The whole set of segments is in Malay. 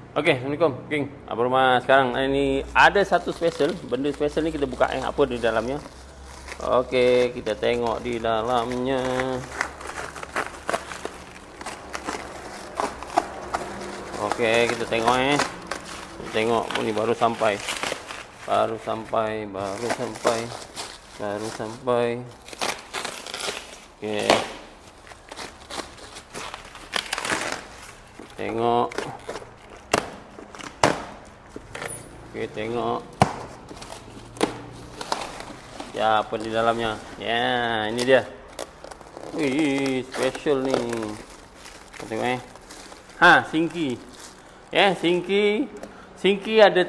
Okey, Assalamualaikum, geng. Abang Rumah sekarang ini ada satu special. Benda special ni kita buka apa di dalamnya. Okey, kita tengok di dalamnya. Okey, kita tengok Kita tengok ni baru sampai. Baru sampai. Okey. Tengok. Okey, tengok. Ya, apa di dalamnya? Ya, ini dia. Wih, special ni. Tengok sinki. Sinki ada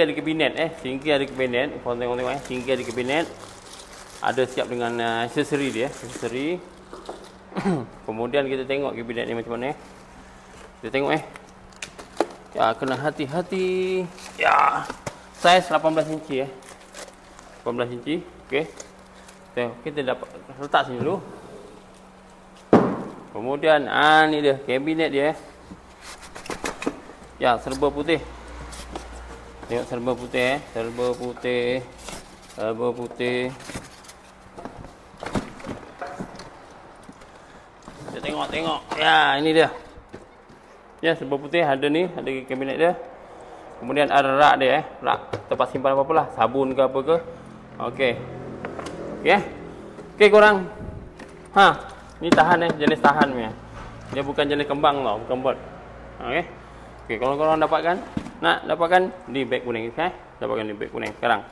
kabinet Sinki ada kabinet. Korang tengok sinki ada kabinet. Ada siap dengan aksesori dia, aksesori. Kemudian kita tengok kabinet ni macam mana. Kita tengok ya, kena hati-hati. Ya. Saiz 18 inci 18 inci. Okey. Kita dapat letak sini dulu. Kemudian ni dia kabinet dia. Ya, serba putih. Tengok serba putih serba putih. Kita tengok. Ya, ini dia. Ya, serba putih ada ni, ada kabinet dia. Kemudian ada rak dia rak tempat simpan apa-apa lah, sabun ke apa ke. Okey. Okey korang. Ni tahan jenis tahan punya. Dia bukan jenis kembang tau, bukan bot. Okey. Okey, kalau korang nak dapatkan di beg kuning, dapatkan di beg kuning sekarang.